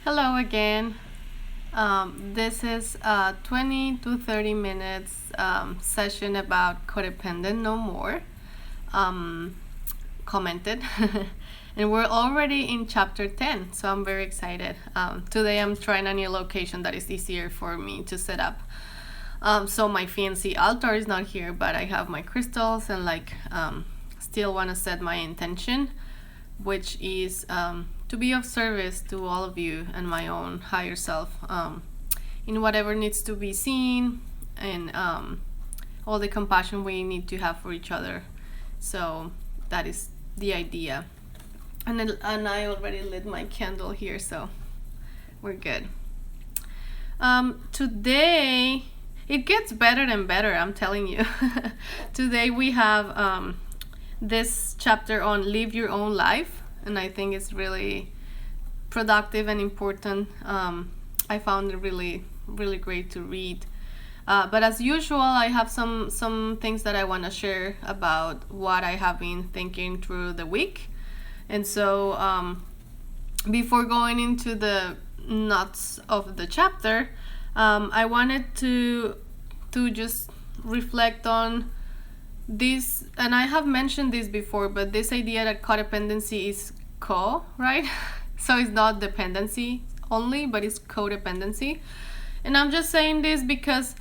Hello again. This is a 20 to 30 minutes session about Codependent No More, um, commented. And we're already in chapter 10, so I'm very excited. Today I'm trying a new location that is easier for me to set up. So my fancy altar is not here, but I have my crystals and still want to set my intention, which is to be of service to all of you and my own higher self, in whatever needs to be seen, and all the compassion we need to have for each other. So that is the idea. And I already lit my candle here, so we're good. Today, it gets better and better, I'm telling you. Today we have this chapter on live your own life, and I think it's really productive and important. I found it really great to read. But as usual, I have some things that I want to share about what I have been thinking through the week. And so before going into the nuts of the chapter, I wanted to just reflect on this, and I have mentioned this before, but this idea that codependency is right? So it's not dependency only, but it's codependency. And I'm just saying this because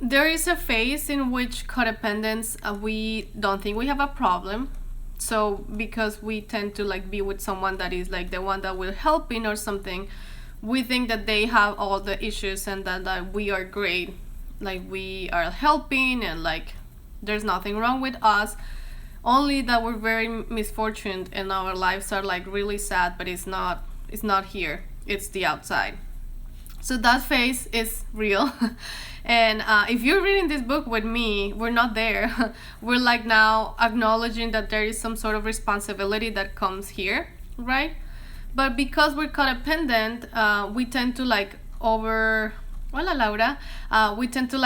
there is a phase in which codependents, we don't think we have a problem. So because we tend to be with someone that is the one that will helping or something, we think that they have all the issues and that we are great, we are helping, and there's nothing wrong with us, only that we're very misfortunate and our lives are really sad, but it's not here, it's the outside. So that phase is real. And if you're reading this book with me, we're not there. We're now acknowledging that there is some sort of responsibility that comes here, right? But because we're codependent, we tend to hola Laura, we tend to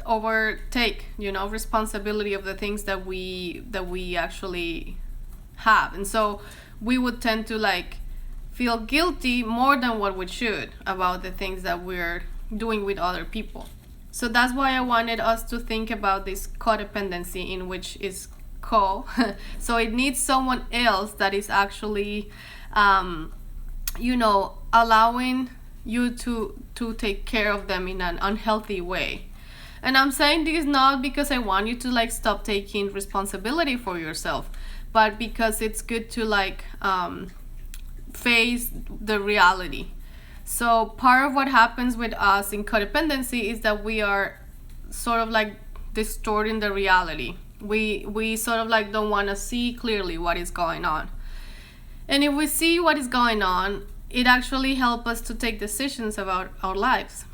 overtake, responsibility of the things that we actually have. And so we would tend to feel guilty more than what we should about the things that we're doing with other people. So that's why I wanted us to think about this codependency, in which is so it needs someone else that is actually allowing you to take care of them in an unhealthy way. And I'm saying this not because I want you to stop taking responsibility for yourself, but because it's good to face the reality. So part of what happens with us in codependency is that we are sort of distorting the reality. We sort of don't want to see clearly what is going on. And if we see what is going on, it actually helps us to take decisions about our lives.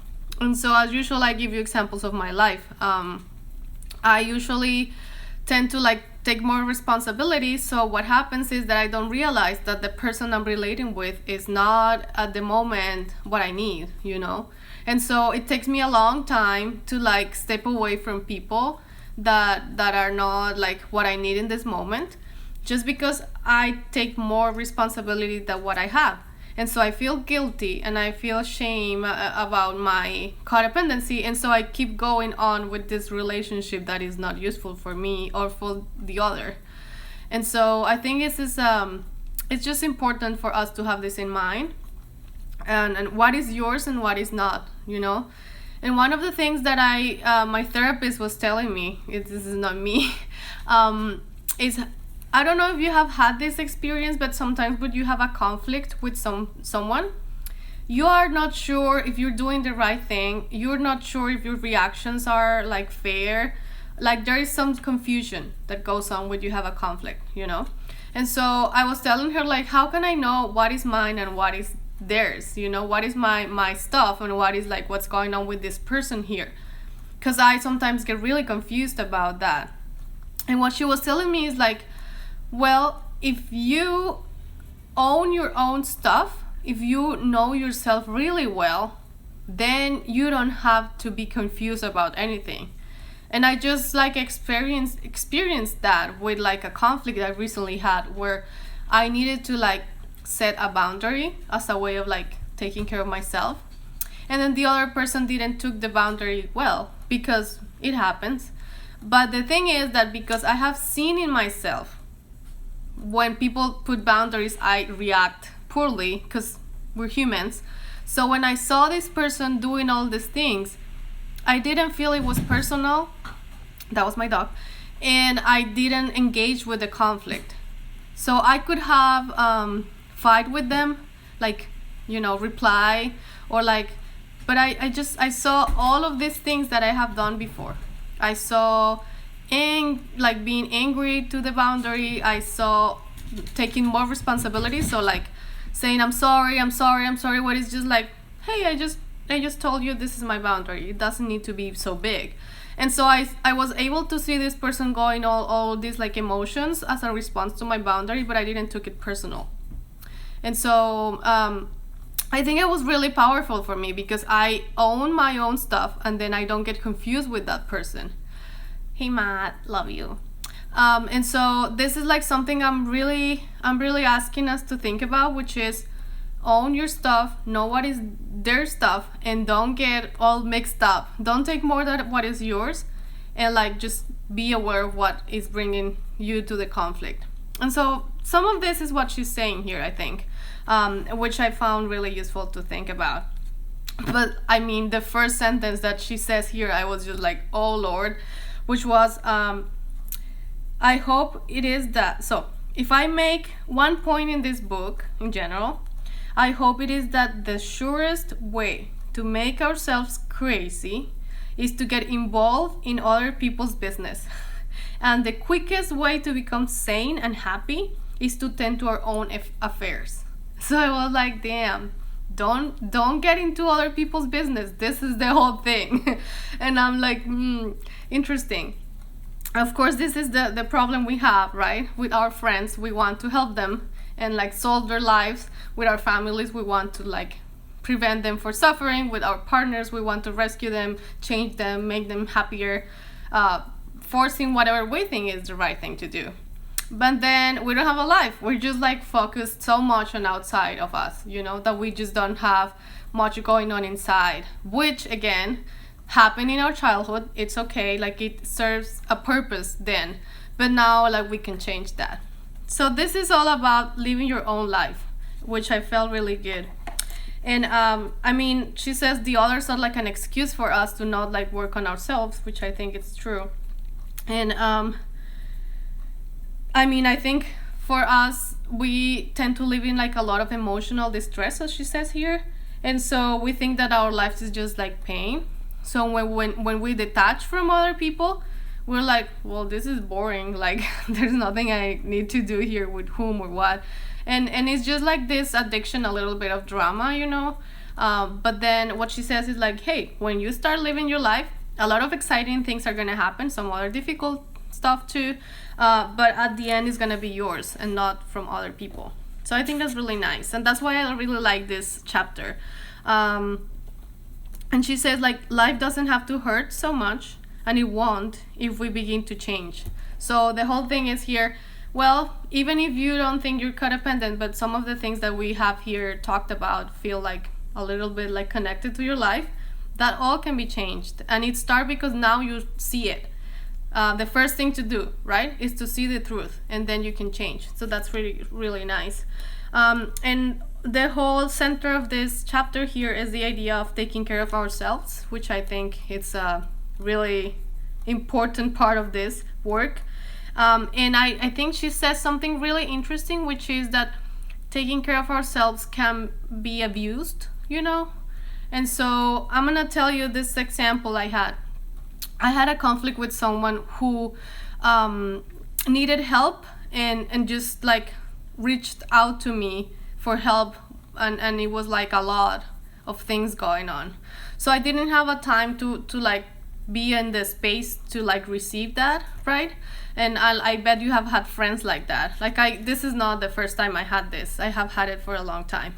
And so as usual, I give you examples of my life. I usually tend to take more responsibility. So what happens is that I don't realize that the person I'm relating with is not at the moment what I need, And so it takes me a long time to step away from people that are not what I need in this moment, just because I take more responsibility than what I have. And so I feel guilty and I feel shame about my codependency. And so I keep going on with this relationship that is not useful for me or for the other. And so I think this is, it's just important for us to have this in mind. And what is yours and what is not, And one of the things that my therapist was telling me, this is not me, is, I don't know if you have had this experience, but sometimes when you have a conflict with someone, you are not sure if you're doing the right thing. You're not sure if your reactions are fair. There is some confusion that goes on when you have a conflict, And so I was telling her how can I know what is mine and what is theirs? What is my stuff and what is what's going on with this person here? Because I sometimes get really confused about that. And what she was telling me is well, if you own your own stuff, if you know yourself really well, then you don't have to be confused about anything. And I just experienced that with a conflict I recently had, where I needed to set a boundary as a way of like taking care of myself, and then the other person didn't took the boundary well, because it happens. But the thing is that because I have seen in myself, when people put boundaries, I react poorly because we're humans. So when I saw this person doing all these things, I didn't feel it was personal. That was my dog. And I didn't engage with the conflict. So I could have fight with them, like, reply, or like, but I saw all of these things that I have done before. I saw like being angry to the boundary. I saw taking more responsibility. So like saying, I'm sorry, what is just like, hey, I just told you this is my boundary. It doesn't need to be so big. And so I was able to see this person going all these like emotions as a response to my boundary, but I didn't took it personal. And so I think it was really powerful for me because I own my own stuff, and then I don't get confused with that person. Hey Matt, love you. And so this is like something I'm really asking us to think about, which is own your stuff, know what is their stuff, and don't get all mixed up. Don't take more than what is yours, and like just be aware of what is bringing you to the conflict. And so some of this is what she's saying here, I think, which I found really useful to think about. But I mean, the first sentence that she says here, I was just like, oh Lord, which was, I hope it is that. So if I make one point in this book in general, I hope it is that the surest way to make ourselves crazy is to get involved in other people's business. And the quickest way to become sane and happy is to tend to our own affairs. So I was like, damn, don't get into other people's business. This is the whole thing. And I'm like, interesting. Of course, this is the problem we have, right? With our friends, we want to help them and like solve their lives. With our families, we want to like prevent them from suffering. With our partners, we want to rescue them, change them, make them happier, forcing whatever we think is the right thing to do. But then we don't have a life. We're just like focused so much on outside of us, that we just don't have much going on inside, which again happened in our childhood. It's okay, like it serves a purpose then, but now like we can change that. So this is all about living your own life, which I felt really good. And I mean, she says the others are like an excuse for us to not like work on ourselves, which I think is true. And I mean, I think for us, we tend to live in like a lot of emotional distress, as she says here. And so we think that our life is just like pain. So when we detach from other people, we're like, well, this is boring. Like, there's nothing I need to do here with whom or what. And it's just like this addiction, a little bit of drama, But then what she says is like, hey, when you start living your life, a lot of exciting things are going to happen, some other difficult stuff too. But at the end, it's going to be yours and not from other people. So I think that's really nice. And that's why I really like this chapter. And she says, like, life doesn't have to hurt so much, and it won't if we begin to change. So the whole thing is here, well, even if you don't think you're codependent, but some of the things that we have here talked about feel like a little bit like connected to your life, that all can be changed. And it starts because now you see it. The first thing to do, right, is to see the truth, and then you can change. So that's really, really nice. And the whole center of this chapter here is the idea of taking care of ourselves, which I think it's a really important part of this work. And I think she says something really interesting, which is that taking care of ourselves can be abused, And so I'm gonna tell you this example I had. I had a conflict with someone who needed help and just like reached out to me for help, and it was like a lot of things going on. So I didn't have a time to like be in the space to like receive that, right? And I bet you have had friends like that. Like this is not the first time I had this. I have had it for a long time.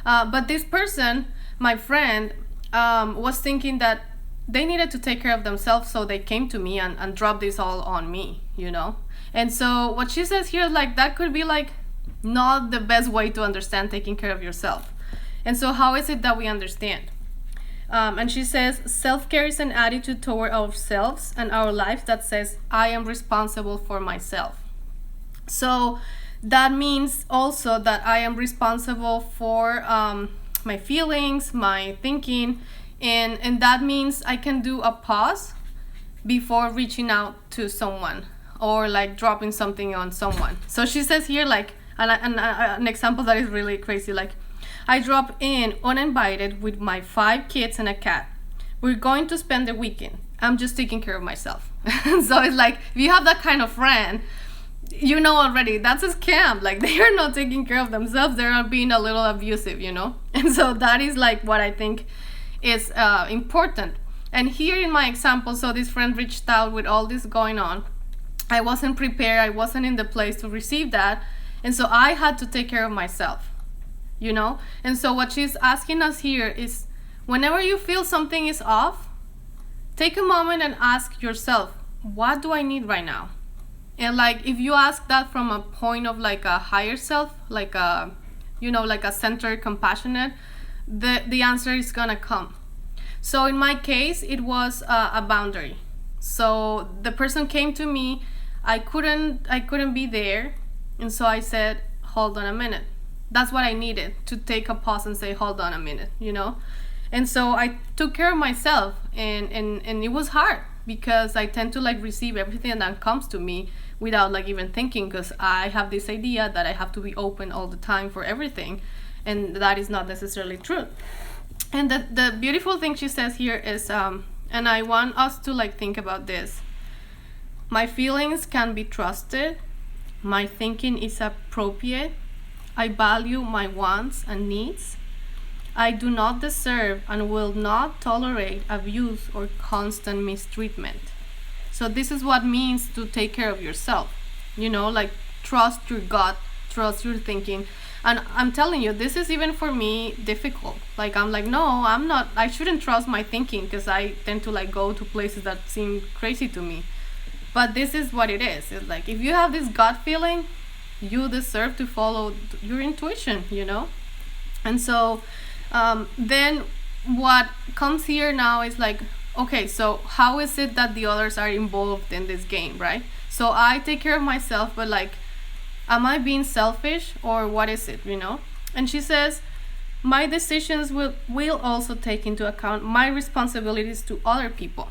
But this person, my friend, was thinking that they needed to take care of themselves, so they came to me and dropped this all on me, And so what she says here, like, that could be like, not the best way to understand taking care of yourself. And so how is it that we understand? And she says, self-care is an attitude toward ourselves and our life that says, I am responsible for myself. So that means also that I am responsible for my feelings, my thinking, and that means I can do a pause before reaching out to someone or like dropping something on someone. So she says here, like, an example that is really crazy, like, I drop in uninvited with my 5 kids and a cat. We're going to spend the weekend. I'm just taking care of myself. So it's like, if you have that kind of friend, you know already that's a scam. Like, they are not taking care of themselves. They're being a little abusive, you know? And so that is like what I think is important. And here in my example, so this friend reached out with all this going on. I wasn't prepared. I wasn't in the place to receive that. And so I had to take care of myself, you know? And so what she's asking us here is, whenever you feel something is off, take a moment and ask yourself, what do I need right now? And like, if you ask that from a point of like a higher self, like a, you know, like a centered, compassionate, the answer is gonna come. So in my case, it was a boundary. So the person came to me, I couldn't be there. And so I said, hold on a minute. That's what I needed, to take a pause and say, hold on a minute, you know? And so I took care of myself, and it was hard because I tend to like receive everything that comes to me without like even thinking, because I have this idea that I have to be open all the time for everything, and that is not necessarily true. And the beautiful thing she says here is, and I want us to like think about this, my feelings can be trusted, my thinking is appropriate, I value my wants and needs, I do not deserve and will not tolerate abuse or constant mistreatment. So this is what it means to take care of yourself, you know, like trust your gut, trust your thinking. And I'm telling you, this is even for me difficult. Like, I'm like, no, I shouldn't trust my thinking, because I tend to like go to places that seem crazy to me. But this is what it is. It's like, if you have this gut feeling, you deserve to follow your intuition, you know? And so then what comes here now is like, okay, so how is it that the others are involved in this game, right? So I take care of myself, but like, am I being selfish, or what is it, you know? And she says, my decisions will also take into account my responsibilities to other people.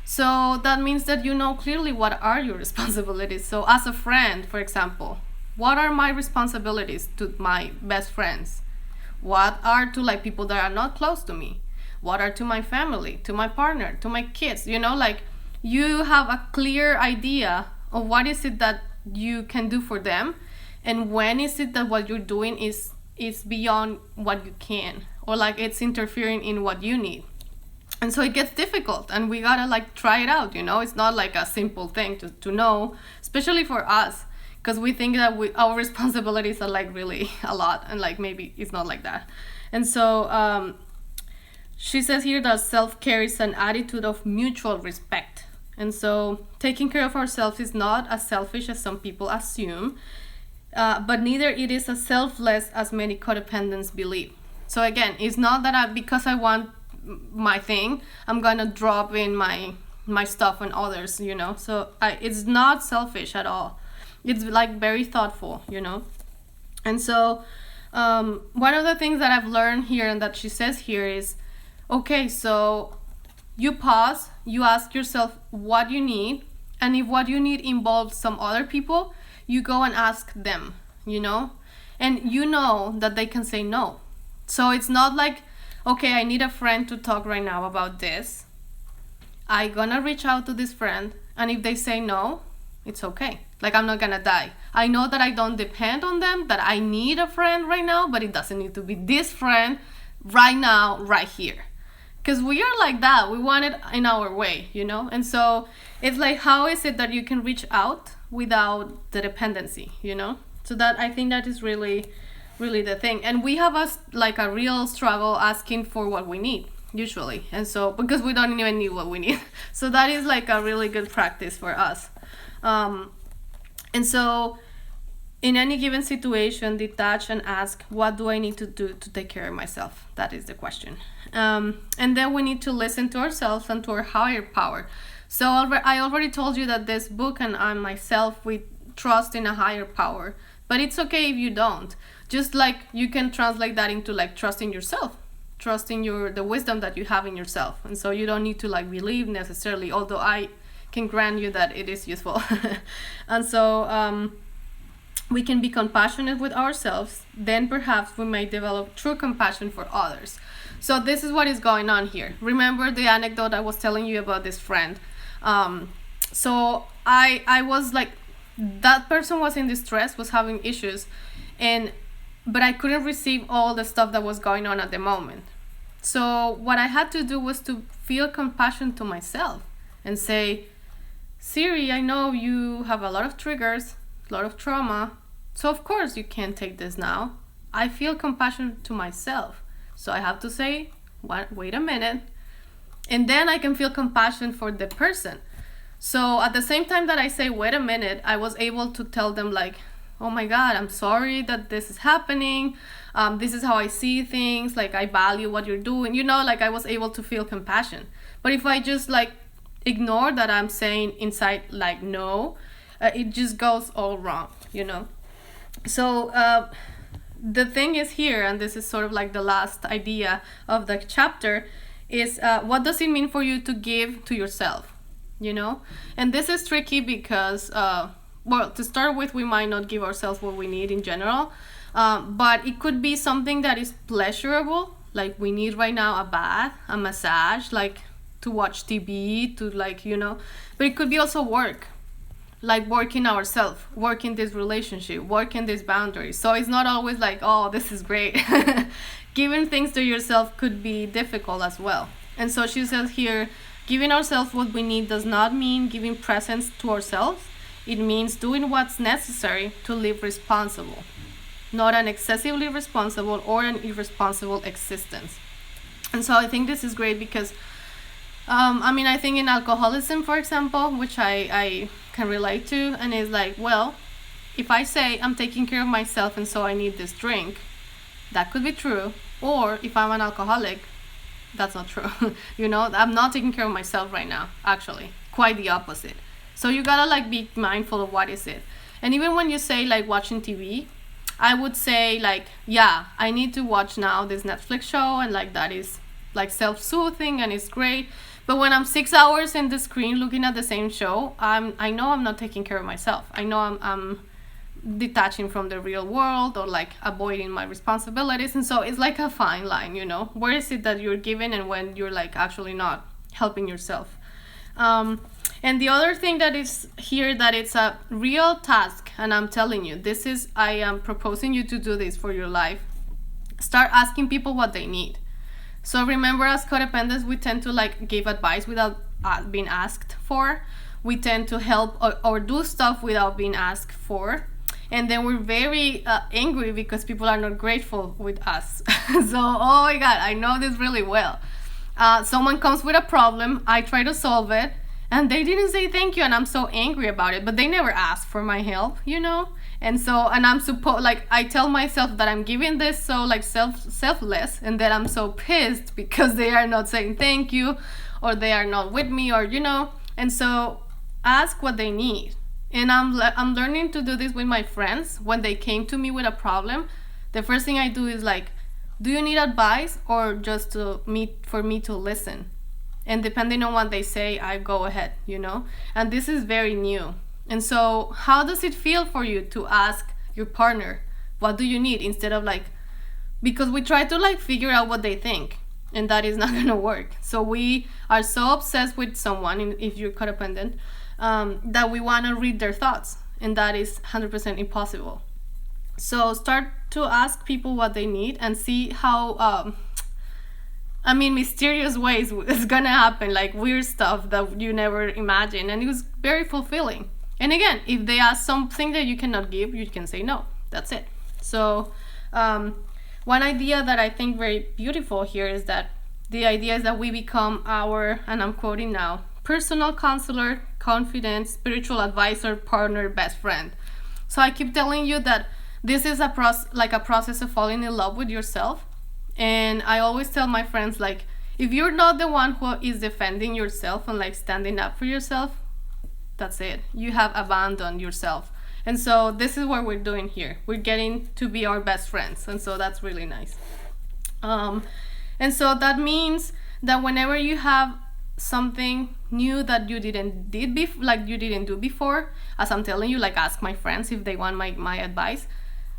So that means that you know clearly what are your responsibilities. So as a friend, for example, what are my responsibilities to my best friends? What are to like people that are not close to me? What are to my family, to my partner, to my kids? You know, like, you have a clear idea of what is it that you can do for them, and when is it that what you're doing is beyond what you can, or like it's interfering in what you need. And so it gets difficult, and we gotta like try it out, you know? It's not like a simple thing to know, especially for us, because we think that our responsibilities are like really a lot, and like maybe it's not like that. And so she says here that self-care is an attitude of mutual respect. And so taking care of ourselves is not as selfish as some people assume, but neither it is as selfless as many codependents believe. So again, it's not that because I want my thing, I'm gonna drop in my stuff on others, you know? So it's not selfish at all. It's like very thoughtful, you know? And so one of the things that I've learned here and that she says here is, okay, so you pause, you ask yourself what you need, and if what you need involves some other people, you go and ask them, you know? And you know that they can say no. So it's not like, okay, I need a friend to talk right now about this. I'm gonna reach out to this friend, and if they say no, it's okay. Like, I'm not gonna die. I know that I don't depend on them, that I need a friend right now, but it doesn't need to be this friend right now, right here. Because we are like that. We want it in our way, you know? And so it's like, how is it that you can reach out without the dependency, you know? So that, I think that is really, really the thing. And we have a real struggle asking for what we need, usually. And so, because we don't even need what we need. So that is like a really good practice for us. And so in any given situation, detach and ask, what do I need to do to take care of myself? That is the question. And then we need to listen to ourselves and to our higher power. So I already told you that this book and I myself, we trust in a higher power. But it's okay if you don't. Just like you can translate that into like trusting yourself, trusting the wisdom that you have in yourself. And so you don't need to like believe necessarily, although I can grant you that it is useful. And so we can be compassionate with ourselves, then perhaps we may develop true compassion for others. So this is what is going on here. Remember the anecdote I was telling you about this friend. So I was like, that person was in distress, was having issues, but I couldn't receive all the stuff that was going on at the moment. So what I had to do was to feel compassion to myself and say, Siri, I know you have a lot of triggers, a lot of trauma, so of course you can't take this now. I feel compassion to myself. So I have to say, wait a minute. And then I can feel compassion for the person. So at the same time that I say, wait a minute, I was able to tell them like, oh my God, I'm sorry that this is happening. This is how I see things. Like, I value what you're doing. You know, like I was able to feel compassion. But if I just like ignore that I'm saying inside like no, it just goes all wrong, you know. So the thing is here, and this is sort of like the last idea of the chapter, is what does it mean for you to give to yourself, you know? And this is tricky because, well, to start with, we might not give ourselves what we need in general, but it could be something that is pleasurable, like we need right now a bath, a massage, like to watch TV, to like, you know, but it could be also work, like working ourselves, working this relationship, working these boundaries. So it's not always like, oh, this is great. Giving things to yourself could be difficult as well. And so she says here, giving ourselves what we need does not mean giving presents to ourselves. It means doing what's necessary to live responsible, not an excessively responsible or an irresponsible existence. And so I think this is great because I mean, I think in alcoholism, for example, which I can relate to, and it's like, well, if I say I'm taking care of myself and so I need this drink, that could be true. Or if I'm an alcoholic, that's not true. You know, I'm not taking care of myself right now, actually. Quite the opposite. So you gotta like be mindful of what is it. And even when you say like watching TV, I would say like, yeah, I need to watch now this Netflix show, and like that is like self-soothing and it's great. But when I'm 6 hours in the screen looking at the same show, I know I'm not taking care of myself. I know I'm detaching from the real world or like avoiding my responsibilities. And so it's like a fine line, you know. Where is it that you're giving and when you're like actually not helping yourself? And the other thing that is here, that it's a real task, and I'm telling you, I am proposing you to do this for your life. Start asking people what they need. So remember, as codependents, we tend to like give advice without being asked for. We tend to help or do stuff without being asked for. And then we're very angry because people are not grateful with us. So, oh my God, I know this really well. Someone comes with a problem, I try to solve it, and they didn't say thank you, and I'm so angry about it, but they never asked for my help, you know? And so, and I'm like, I tell myself that I'm giving this so like selfless, and that I'm so pissed because they are not saying thank you, or they are not with me, or, you know. And so ask what they need. And I'm learning to do this with my friends. When they came to me with a problem, the first thing I do is like, do you need advice or just for me to listen? And depending on what they say, I go ahead, you know. And this is very new. And so how does it feel for you to ask your partner, what do you need? Instead of like, because we try to like figure out what they think, and that is not gonna work. So we are so obsessed with someone, if you're codependent, that we wanna read their thoughts, and that is 100% impossible. So start to ask people what they need and see how, mysterious ways it's gonna happen, like weird stuff that you never imagined, and it was very fulfilling. And again, if they ask something that you cannot give, you can say no. That's it. So one idea that I think very beautiful here is that the idea is that we become our, and I'm quoting now, personal counselor, confidant, spiritual advisor, partner, best friend. So I keep telling you that this is a process of falling in love with yourself. And I always tell my friends, like, if you're not the one who is defending yourself and like standing up for yourself, that's it. You have abandoned yourself. And so this is what we're doing here. We're getting to be our best friends. And so that's really nice. And so that means that whenever you have something new that you didn't do before, as I'm telling you, like, ask my friends if they want my advice,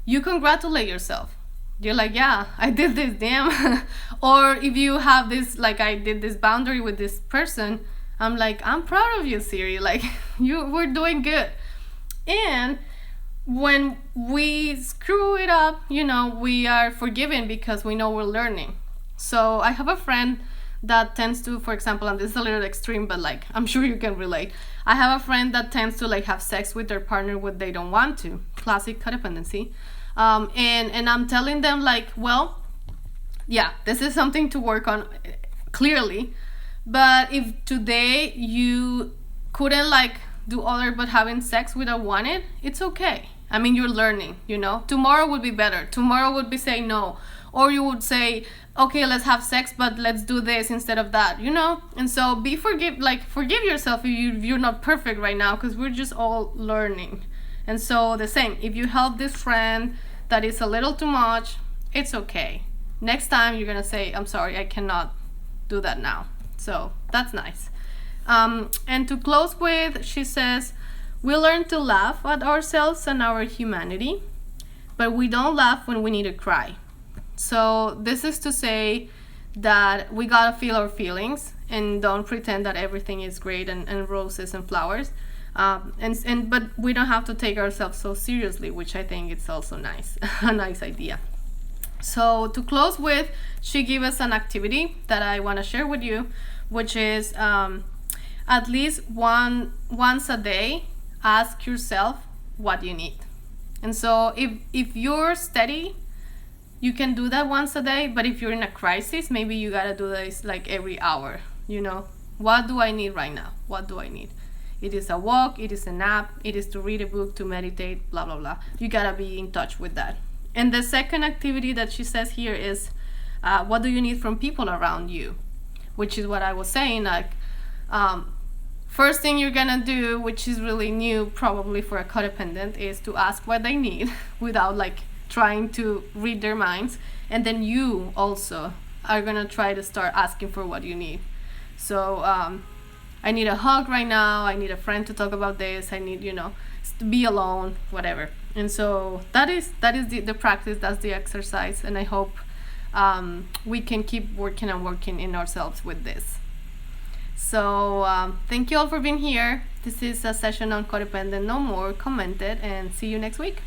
you congratulate yourself. You're like, yeah, I did this, damn. Or if you have this, like, I did this boundary with this person, I'm like, I'm proud of you, Siri. Like, we're doing good. And when we screw it up, we are forgiven because we know we're learning. So I have a friend that tends to, for example, and this is a little extreme, but like, I'm sure you can relate. I have a friend that tends to like have sex with their partner when they don't want to. Classic codependency. And I'm telling them, like, well, yeah, this is something to work on, clearly. But if today you couldn't like do other but having sex without wanting, it's okay. I mean, you're learning, Tomorrow would be better. Tomorrow would be saying no. Or you would say, okay, let's have sex, but let's do this instead of that, And so forgive yourself if you're not perfect right now, because we're just all learning. And so the same, if you help this friend that is a little too much, it's okay. Next time you're gonna say, I'm sorry, I cannot do that now. So that's nice. And to close with, she says, we learn to laugh at ourselves and our humanity, but we don't laugh when we need to cry. So this is to say that we gotta feel our feelings and don't pretend that everything is great and roses and flowers. But we don't have to take ourselves so seriously, which I think it's also nice, a nice idea. So to close with, she gave us an activity that I want to share with you, which is at least once a day, ask yourself what you need. And so if you're steady, you can do that once a day. But if you're in a crisis, maybe you gotta do this like every hour. What do I need right now? What do I need? It is a walk, it is a nap, it is to read a book, to meditate, blah, blah, blah. You gotta be in touch with that. And the second activity that she says here is, what do you need from people around you? Which is what I was saying, like, first thing you're gonna do, which is really new probably for a codependent, is to ask what they need without like trying to read their minds. And then you also are gonna try to start asking for what you need. So, I need a hug right now, I need a friend to talk about this, I need, to be alone, whatever. And so that is the practice, that's the exercise, and I hope we can keep working in ourselves with this. So thank you all for being here. This is a session on Codependent No More, commented, and see you next week.